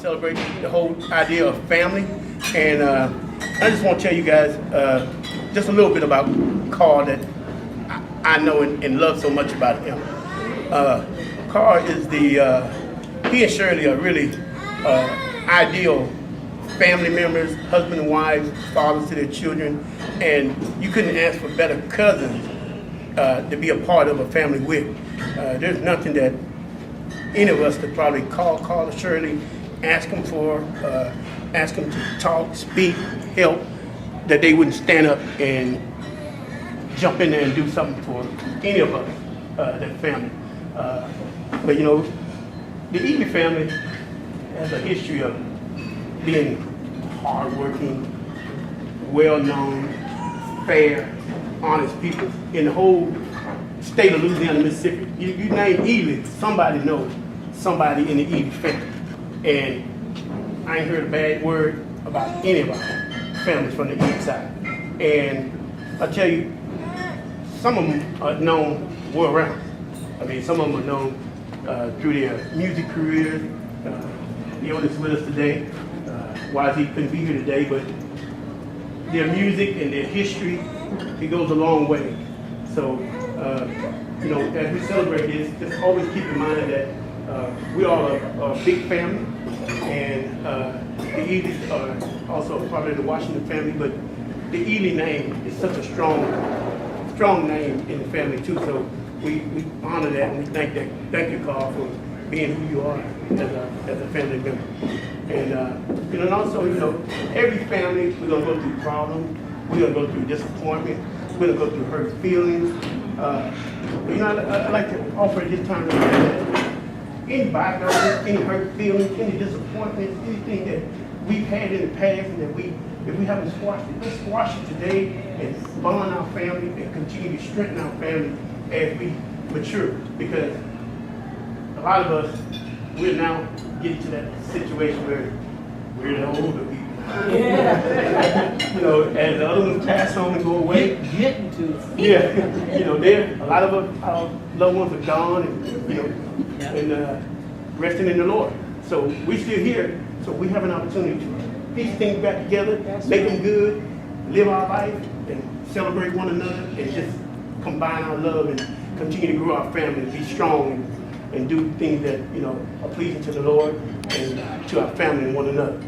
celebrate the whole idea of family. And I just want to tell you guys just a little bit about Carl that I know and love so much about him. Carl is he and Shirley are really ideal family members, husband and wives, fathers to their children, and you couldn't ask for better cousins to be a part of a family with. There's nothing that any of us could probably call Carl or Shirley, ask them to talk, speak, help, that they wouldn't stand up and jump in there and do something for any of us, that family. But you know, the Ealey family has a history of being hardworking, well-known, fair, honest people in the whole state of Louisiana, Mississippi. You name Ealey, somebody knows somebody in the Ealey family. And I ain't heard a bad word about any of our families from the Ealey side. And I tell you, some of them are known world round. I mean, some of them are known through their music careers. Ealey's with us today. YZ couldn't be here today, but their music and their history, it goes a long way. So, you know, as we celebrate this, just always keep in mind that we all are a big family, and the Ealey's are also a part of the Washington family, but the Ealey name is such a strong name in the family too, so we honor that and we thank you, Carl, for being who you are as a family member. And you know, and also, you know, every family, we're gonna go through problems, we're gonna go through disappointment, we're gonna go through hurt feelings. You know, I like to offer at this time that any bygones, any hurt feelings, any disappointments, anything that we've had in the past and that if we haven't squashed it, let's squash it today and bond our family and continue to strengthen our family as we mature. Because a lot of us, we're now getting to that situation where we're the older people. Yeah. You know, as the other ones pass on and go away. Getting to. Yeah. You know, a lot of our loved ones are gone and, you know, and resting in the Lord. So we're still here, so we have an opportunity to piece things back together, make them good, live our life, and celebrate one another, and just combine our love and continue to grow our family and be strong and do things that, you know, are pleasing to the Lord and to our family and one another.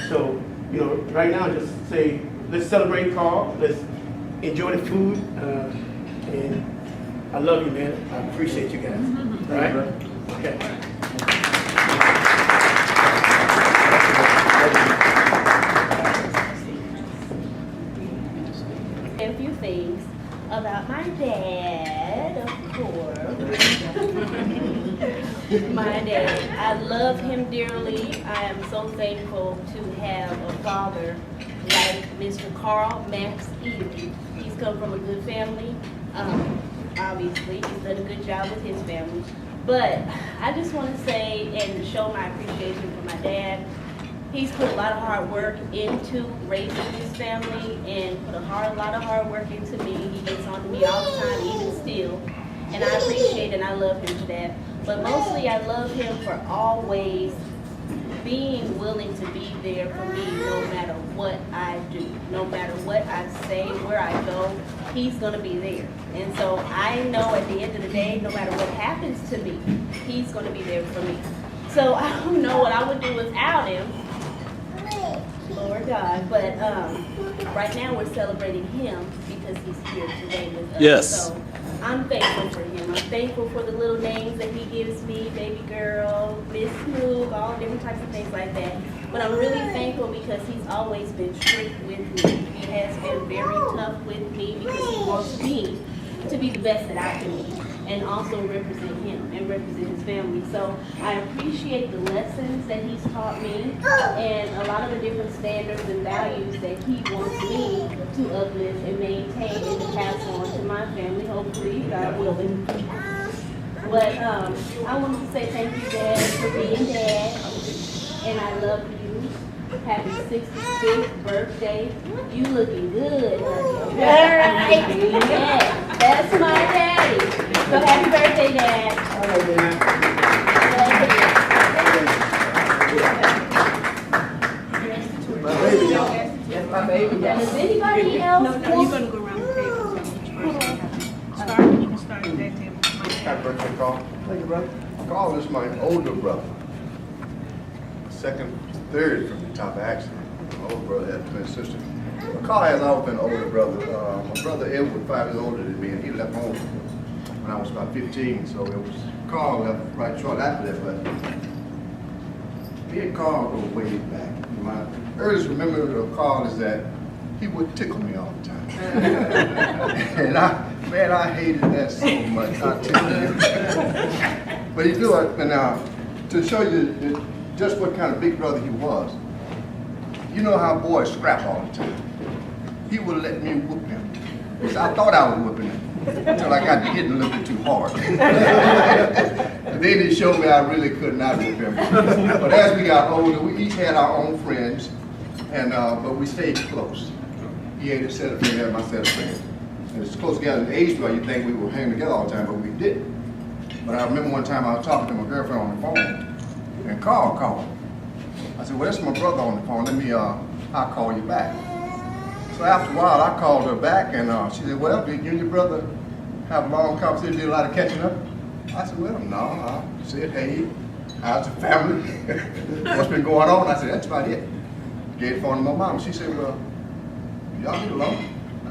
So, you know, right now, just say, let's celebrate Carl, let's enjoy the food, and I love you, man. I appreciate you guys. All right? Okay. A few things about my dad, of course. My dad, I love him dearly. I am so thankful to have a father like Mr. Carl Max Ealey. He's come from a good family. Obviously, he's done a good job with his family. But I just want to say and show my appreciation for my dad. He's put a lot of hard work into raising his family and put a lot of hard work into me. He gets on to me all the time, even still. And I appreciate and I love him for that. But mostly I love him for always being willing to be there for me no matter what I do. No matter what I say, where I go, he's going to be there. And so I know at the end of the day, no matter what happens to me, he's going to be there for me. So I don't know what I would do without him. Lord God, but right now we're celebrating him because he's here today with us. Yes. So I'm thankful for him. I'm thankful for the little names that he gives me, baby girl, Miss Snoop, all different types of things like that. But I'm really thankful because he's always been strict with me. He has been very tough with me because he wants me to be the best that I can be and also represent him and represent his family. So I appreciate the lessons that he's taught me and a lot of the different standards and values that he wants me to uplift and maintain and to pass on to my family, hopefully, God willing. But I want to say thank you, Dad, for being Dad, and I love you. Happy 65th birthday. You looking good, honey. Yeah, that's my daddy. So happy birthday, Dad. All right, man. my baby. Does anybody else No, you're want? gonna go around the table. Start, you can start at that table. Happy birthday, Carl. Thank you, brother. Carl is my older brother. Second, third from the top, actually. My older brother had a twin sister. But Carl has always been an older brother. My brother Edward, 5 years older than me, and he left home when I was about 15. So it was Carl left right short after that. But me and Carl go way back. My earliest memory of Carl is that he would tickle me all the time. And I hated that so much, I tell you. But he do it, and to show you just what kind of big brother he was, you know how boys scrap all the time. He would let me whoop him. So I thought I was whooping him until I got to hitting a little bit too hard. And then he showed me I really could not whoop him. But as we got older, we each had our own friends, and but we stayed close. He had his set of friends, I had my set of friends. And it's close together in age where you think we were hanging together all the time, but we didn't. But I remember one time I was talking to my girlfriend on the phone, and Carl called. I said, well, that's my brother on the phone. Let me, I'll call you back. So after a while, I called her back, and she said, well, did you and your brother have a long conversation, did a lot of catching up? I said, well, no. I said, hey, how's the family? What's been going on? I said, that's about it. Gave the phone to my mom. She said, well, y'all get along?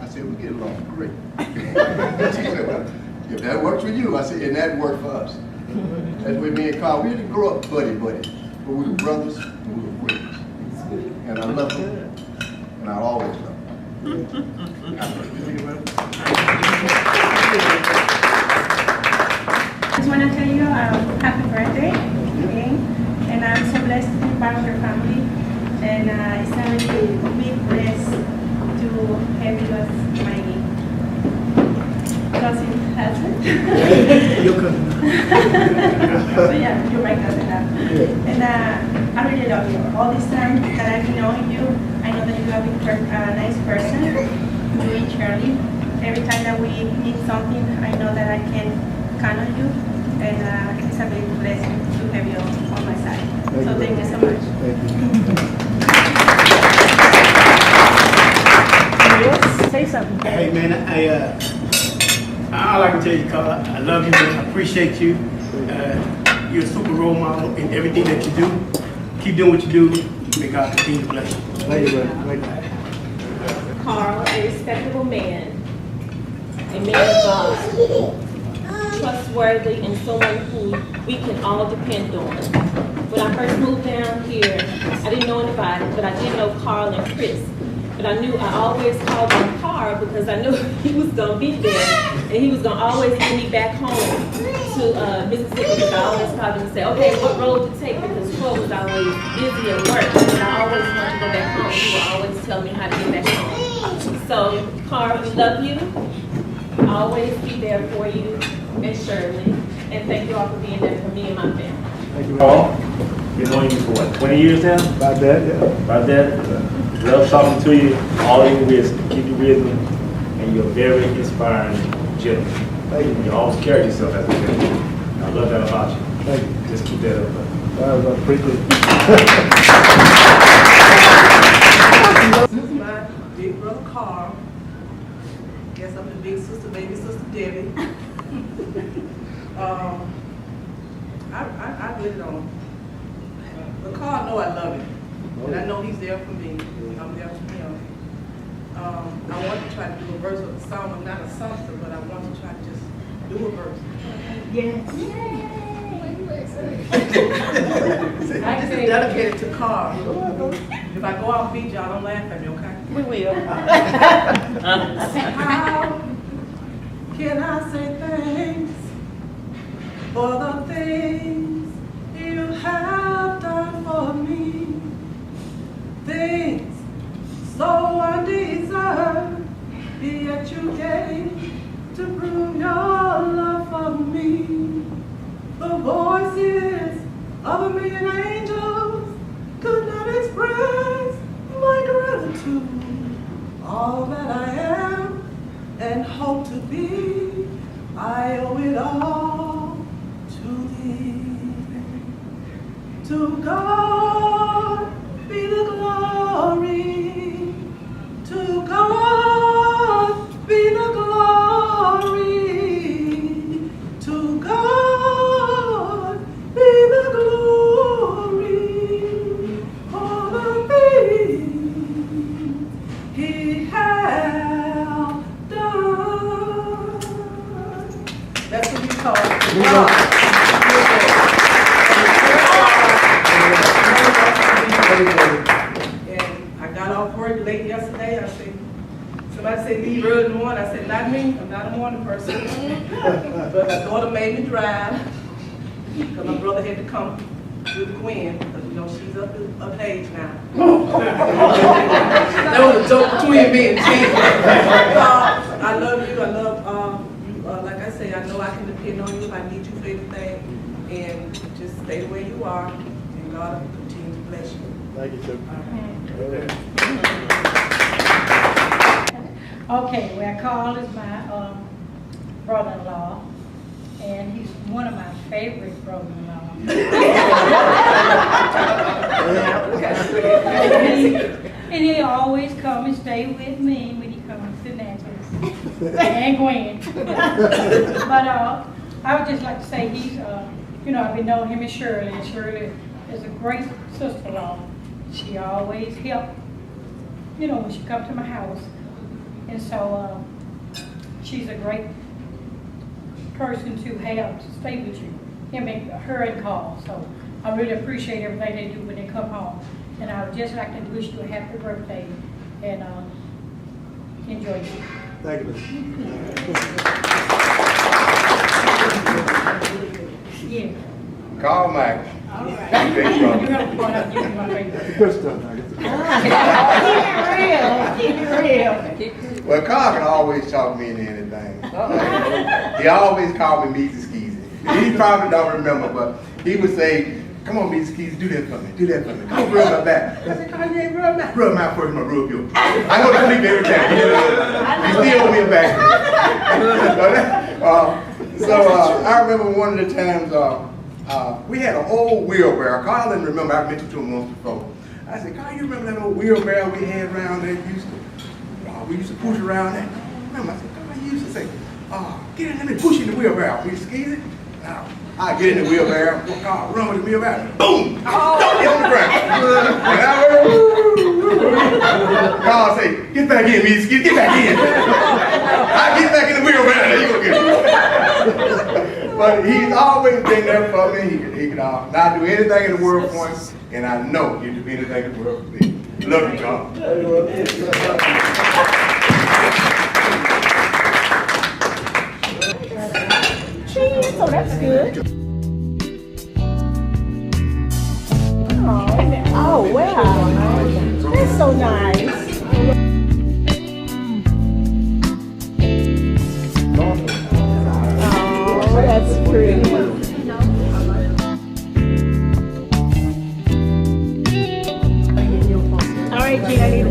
I said, we get along great. She said, well, if that works for you, I said, and that worked for us. That's with me and Carl. We didn't grow up buddy, but we were brothers and we were friends. And I love them, and I'll always love them. I just want to tell you happy birthday again, and I'm so blessed to be part of your family, and it's a really big bless to have you as my cousin husband. Your cousin. So yeah, you're my cousin now. And I really love you. All this time that I've been knowing you, I know that you have been a nice person, really Shirley. Every time that we need something, I know that I can count on you, and it's a big blessing to have you on my side. So thank you so much. Yes, say something. Hey man, I like to tell you, Carl, I love you, man. I appreciate you. You're a super role model in everything that you do. Keep doing what you do. May God continue to bless you. Thank you, man. Thank you. Carl, a respectable man, a man of God, trustworthy, and someone who we can all depend on. When I first moved down here, I didn't know anybody, but I did know Carl and Chris. But I knew I always called him Carl because I knew he was going to be there, and he was going to always get me back home to Mississippi, because I always called him and say, okay, what road to take, because Troy was always busy at work, and I always wanted to go back home. He would always tell me how to get back home. So, Carl, we love you. I'll always be there for you, and Shirley, and thank you all for being there for me and my family. Thank you, Paul. Been knowing you for what, 20 years now? About that, yeah. About that? Love talking to you, all your wisdom, keep your wisdom, and you're very inspiring gentleman. Thank you. You always carry yourself as a gentleman. I love that about you. Thank you. Just keep that up. I appreciate it. This is my big brother Carl. Guess I'm the big sister, baby sister Debbie. I get it on. But Carl know I love him. And I know he's there for me. I'm there for him. I want to try to do a verse of the song. I'm not a songster, but I want to try to just do a verse. Yes. This is dedicated to Carl. If I go off beat, y'all don't laugh at me, okay? We will. How can I say thanks for the things you have done for me? Things so undeserved, yet you came to prove your love for me. The voices of a million angels could not express my gratitude. All that I am and hope to be, I owe it all to thee. To God be the glory And I got off work late yesterday. I said, somebody said leave early in the morning. I said, not me. I'm not a morning person. But my daughter made me drive because my brother had to come with Gwen because you know she's up in age now. That was a joke between me and Jen. I love you. I love you. Like I say, I know I can depend on you if I need you for anything. And just stay where you are, and God will continue to bless you. Thank you, sir. Okay, well, Carl is my brother-in-law, and he's one of my favorite brother-in-law. And he always come and stay with me when he comes to Natchez and Gwen. But I would just like to say he's, you know, I've been knowing him and Shirley is a great sister-in-law. She always help, you know, when she come to my house. And so she's a great person to have to stay with you, him and her and Carl. So I really appreciate everything they do when they come home. And I would just like to wish you a happy birthday and enjoy it. Thank you. Yeah. Carl Mack. All right. Big brother. You're going to point out you my favorite. Good stuff. Keep it real. Well, Carl can always talk me into anything. He always called me Mrs. Skeezy. He probably don't remember, but he would say, come on, Mrs. Skeezy, do that for me. Do that for me. Come on, rub my back. I said, Carl, you ain't rub my rub my first, my rub yours. I go to sleep every time. He still owe me a back. I remember one of the times we had an old wheelbarrow. Carl didn't remember. I mentioned to him once before. I said, Carl, you remember that old wheelbarrow we had around there? We used to push around that. Remember, I said, Carl, you used to say, get in there and push in the wheelbarrow. We squeeze it. I get in the wheelbarrow. Carl, run with the wheelbarrow. Boom! Hit on the ground. Carl say, get back in, Mrs. Skeezy, get back in. I get back in the wheelbarrow. There you go get it. But he's always been there for me. He can not do anything in the world for him, and I know he'll do anything in the world for me. Love you, Carl. Cheese, so that's good. Oh, wow. That's so nice. Oh, that's pretty. All right, Gina, I need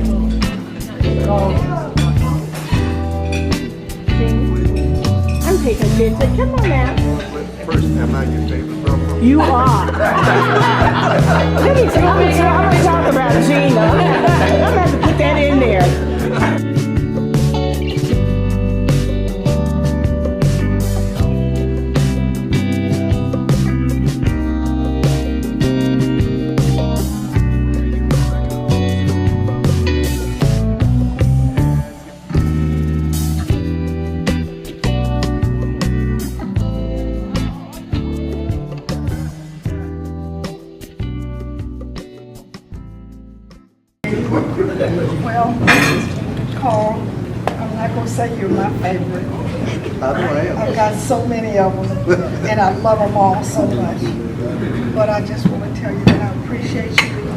I'm taking a picture. Come on now. First time I get paid from. You are. Let me talk about Gina. I'm going to have to put that in there. Well, Carl, I'm not going to say you're my favorite. I've got so many of them, and I love them all so much. But I just want to tell you that I appreciate you,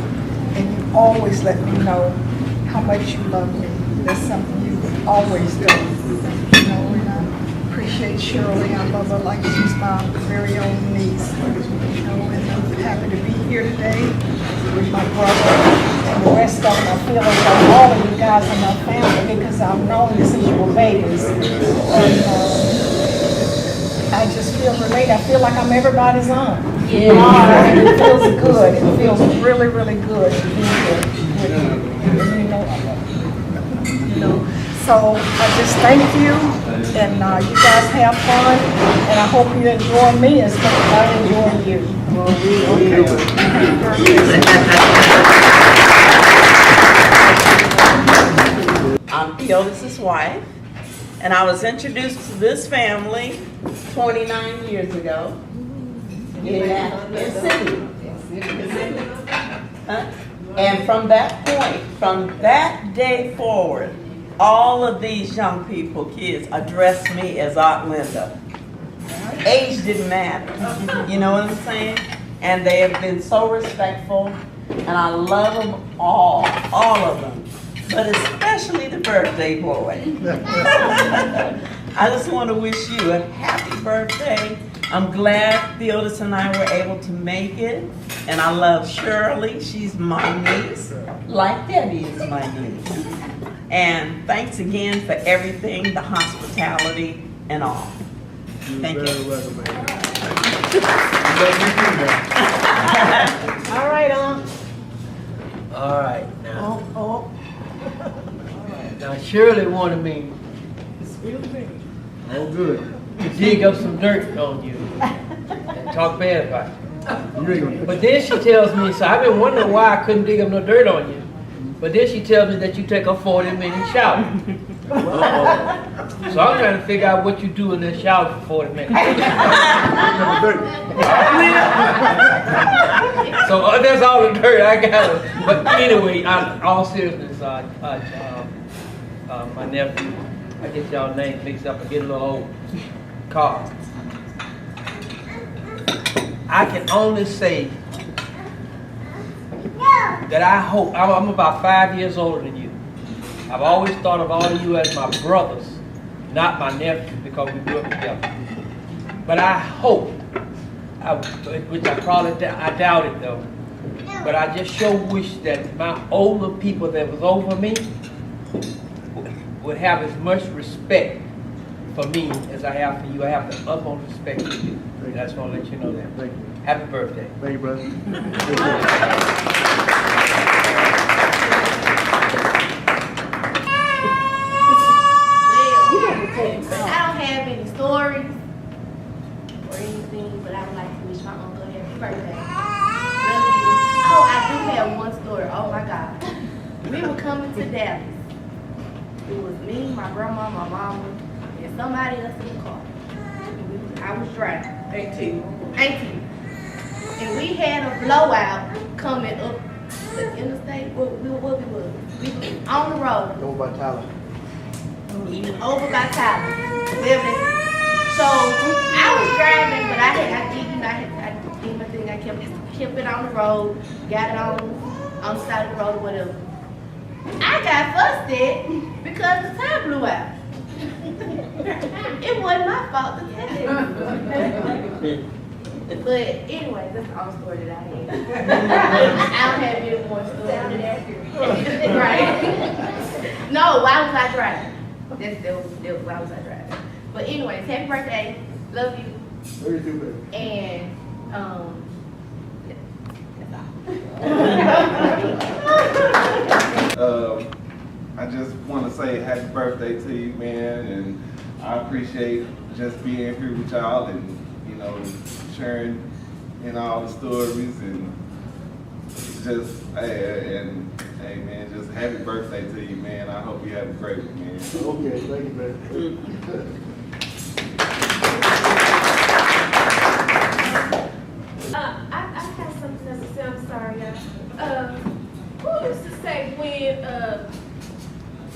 and you always let me know how much you love me. That's something you always do. You know, and I appreciate Shirley. I love her like she's my very own niece. You know, and I'm happy to be here today with my brother. And the rest of them, I feel like all of you guys are my family because I've known you since you were babies. And I just feel related. I feel like I'm everybody's aunt. Yeah. It feels good. It feels really, really good to be here with you. And you know I love you. You know. So I just thank you, and you guys have fun, and I hope you enjoy me as much as I enjoy you. I'm Ealey'S wife, And I was introduced to this family 29 years ago in Sydney. Huh? And from that point, from that day forward, all of these young people, kids, address me as Aunt Linda. Age didn't matter, you know what I'm saying? And they have been so respectful, and I love them all of them, but especially the birthday boy. I just want to wish you a happy birthday. I'm glad Theodis and I were able to make it, and I love Shirley. She's my niece, like Debbie is my niece. And thanks again for everything, the hospitality and all. Thank you. All right, All right, now. Now Shirley wanted me Oh, good. to dig up some dirt on you and talk bad about you. But then she tells me, so I've been wondering why I couldn't dig up no dirt on you. But then she tells me that you take a 40-minute shower. So I'm trying to figure out what you do in that shower for 40 minutes. So that's all the dirt I got. But anyway, all seriousness, my nephew, I get y'all name mixed up. I get a little old car. I can only say that I hope, I'm about 5 years older than you. I've always thought of all of you as my brothers, not my nephews, because we grew up together. But I hope, which I doubt it though, but I just sure wish that my older people that was over me would have as much respect for me as I have for you. I have the utmost respect for you. And I just want to let you know that. Thank you. Happy birthday. Thank you, brother. I don't have any stories or anything, but I would like to wish my uncle a happy birthday. Oh, I do have one story. Oh my God. We were coming to Dallas. It was me, my grandma, my mama, and somebody else in the car. I was driving. 18. And we had a blowout coming up the interstate. What we was? We was on the road. Over by Tyler. Over by Tyler. So I was driving, but I did my thing. I kept it on the road, got it on the side of the road or whatever. I got frustrated because the tire blew out. It wasn't my fault, the tire. But anyway, that's the only story that I had. I don't have any more stories. Right? No, why was I driving? That was why was I driving. But anyways, happy birthday. Love you. Love you too, baby. And that's all. I just want to say happy birthday to you, man, and I appreciate just being here with y'all and, you know, sharing in all the stories and just, hey man, just happy birthday to you, man. I hope you have a great one, man. Okay, thank you, baby. I have something else to say. I'm sorry, y'all. Who used to say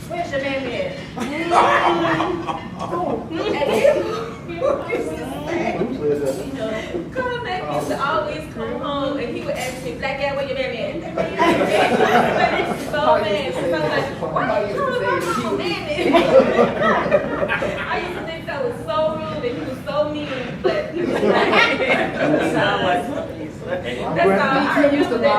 where's your man at? Carl Mack used to always come home and he would ask me, Black guy, where your man at? So mad. So I'm like, why are you calling my man? I used to think that was so rude and he was so mean, but he was like, that's all I used to think.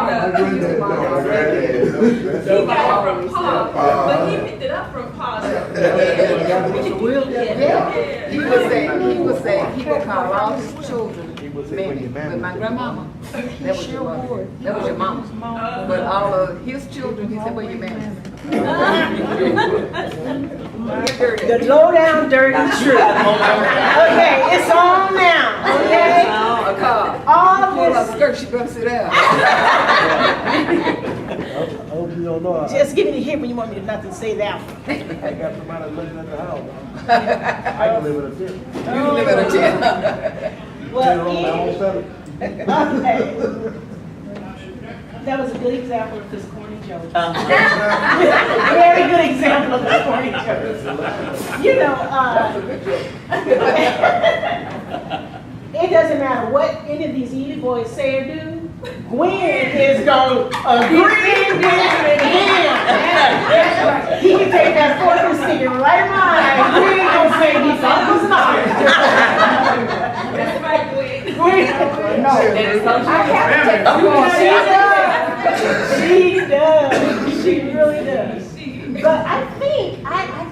He got it from Paul, but he picked it up from Paul. He would say he would call all his children mammy. But my grandmama, that was your mother. That was your mama. But all of his children, he said, well, your mammy. The low down dirty truth. Okay, it's on now. Okay? All pull her skirt, she better sit down. I hope you don't know. Just give me the hint when you want me to not to say that one. I got somebody living at the house. I can live in a tent. You can live in a tent. Well, on my own salary. okay. That was a good example of this corny joke. Very good example of this corny joke. You know, it doesn't matter what any of these Ealey boys say or do, Gwen is going to agree with him. He can take that fork and stick it right in my eye. Gwen going to say he thought it was not. That's right, Gwen. Gwen. No, I have to take the She does. She really does. But I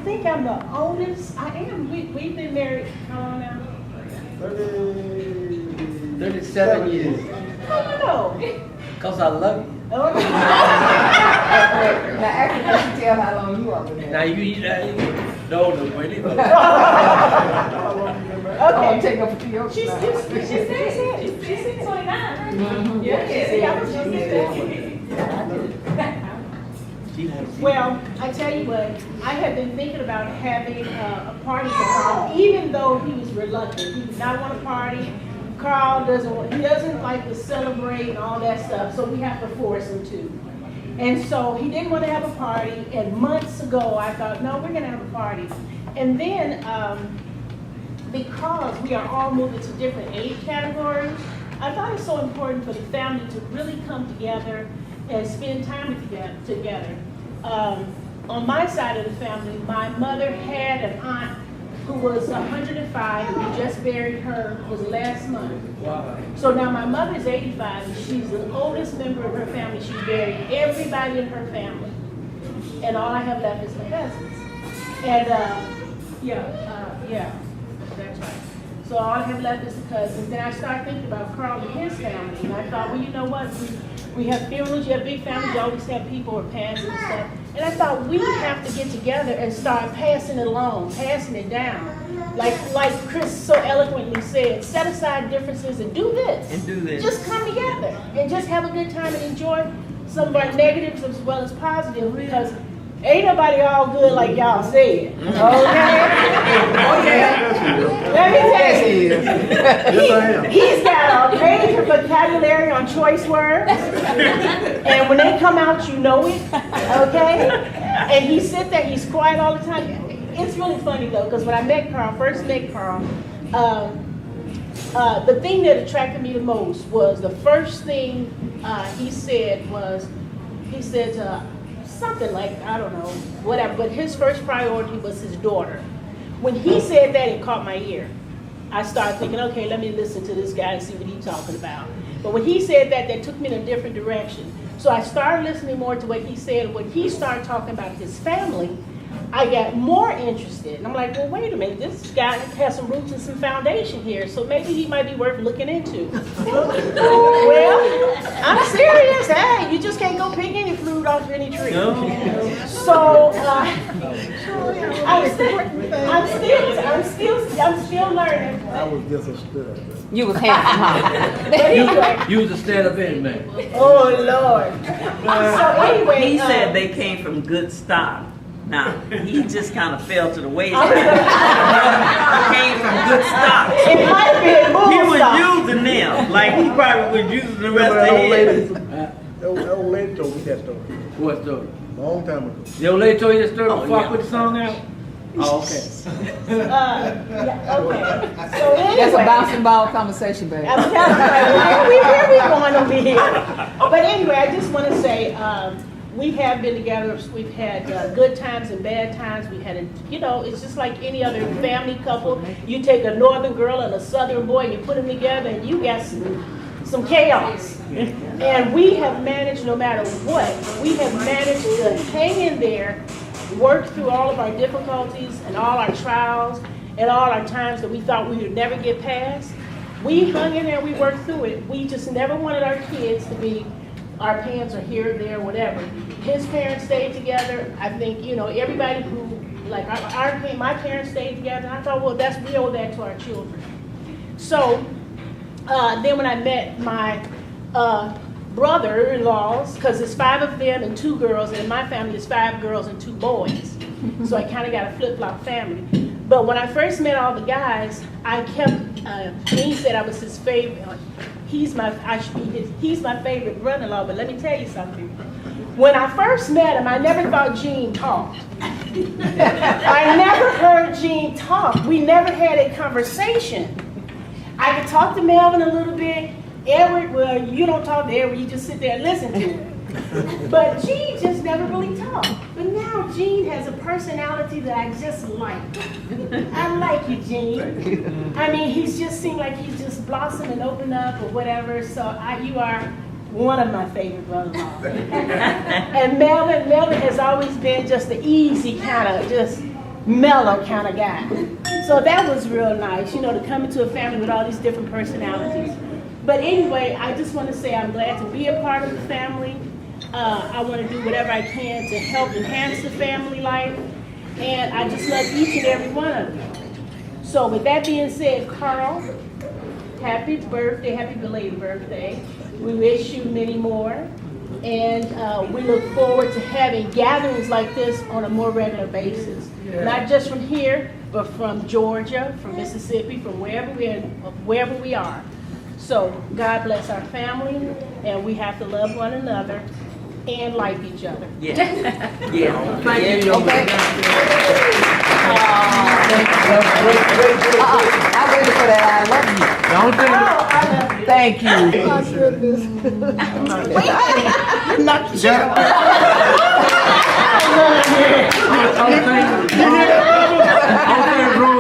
think I'm the oldest. I am. We've been married how long now? 37 years. How do you know? Because I love you. Okay. Now, after that, you tell how long you are with him. Now you no, Wendy. Oh, Okay. take up to your She says it. She said 29. Yeah, she said. Well, I tell you what, I have been thinking about having a party for Carl, even though he was reluctant. He did not want to party. Carl doesn't like to celebrate and all that stuff, so we have to force him to. And so he didn't want to have a party, and months ago I thought, no, we're going to have a party. And then, because we are all moving to different age categories, I thought it's so important for the family to really come together and spend time together. On my side of the family, my mother had an aunt who was 105, and we just buried her, was last month. Wow. So now my mother is 85, and she's the oldest member of her family. She's buried everybody in her family. And all I have left is my cousins. And yeah, that's right. So all I have left is the cousins. Then I started thinking about Carl and his family, and I thought, well, you know what? We have funerals, you have big families, you always have people who are passing and stuff. And I thought we have to get together and start passing it along, passing it down. Like Chris so eloquently said, set aside differences and do this. And do this. Just come together and just have a good time and enjoy some of our negatives as well as positives, because ain't nobody all good like y'all said. Okay? Oh yeah. Let me tell you. He's got a major vocabulary on choice words. And when they come out, you know it. Okay? And he sit there, he's quiet all the time. It's really funny though, because when I first met Carl, the thing that attracted me the most was the first thing he said something like, I don't know, whatever, but his first priority was his daughter. When he said that, it caught my ear. I started thinking, okay, let me listen to this guy and see what he's talking about. But when he said that, that took me in a different direction. So I started listening more to what he said. When he started talking about his family, I got more interested. And I'm like, well, wait a minute, this guy has some roots and some foundation here, so maybe he might be worth looking into. Well, I'm serious. Hey, you just can't go pick any fruit off any tree. No. So I'm still learning. I was just a stud. You was handsome, huh? You was a stand-up man. Oh, Lord. So anyway. He said they came from good stock. Now, he just kind of fell to the wayside. Came from good stock. It might be a bull He was stock. using them like he probably was using the rest of That old lady told me that story. What story? A long time ago. The old lady told you the story before I yeah. put the song out? Oh, okay. Yeah, okay. So anyway. That's a bouncing ball conversation, baby. I'm telling you, where we going over here? But anyway, I just want to say, we have been together. We've had good times and bad times. We had, it's just like any other family couple. You take a northern girl and a southern boy and you put them together and you got some chaos. And we have managed, no matter what, we have managed to hang in there, work through all of our difficulties and all our trials and all our times that we thought we would never get past. We hung in there, we worked through it. We just never wanted our kids to be, our parents are here, there, whatever. His parents stayed together. I think, everybody who, like my parents stayed together. I thought, well, we owe that to our children. So Then when I met my brother-in-laws, because it's 5 of them and 2 girls, and in my family it's 5 girls and 2 boys. So I kind of got a flip-flop family. But when I first met all the guys, I kept, Gene said I was his favorite. He's my favorite brother-in-law, but let me tell you something. When I first met him, I never thought Gene talked. I never heard Gene talk. We never had a conversation. I could talk to Melvin a little bit. Edward, well, you don't talk to Edward, you just sit there and listen to him. But Gene just never really talked. But now Gene has a personality that I just like. I like you, Gene. I mean, he's just seemed like he's just blossomed and opened up or whatever. So you are one of my favorite brother-in-laws. And Melvin has always been just the easy kind of, just mellow kind of guy. So that was real nice, you know, to come into a family with all these different personalities. But anyway, I just want to say I'm glad to be a part of the family. I want to do whatever I can to help enhance the family life. And I just love each and every one of you. So with that being said, Carl, happy birthday, happy belated birthday. We wish you many more. And we look forward to having gatherings like this on a more regular basis. Yeah. Not just from here, but from Georgia, from Mississippi, from wherever we are. So God bless our family, and we have to love one another and like each other. Yeah. Yeah. Thank you. Okay. I waited for that. I love you. Thank you. My goodness. Not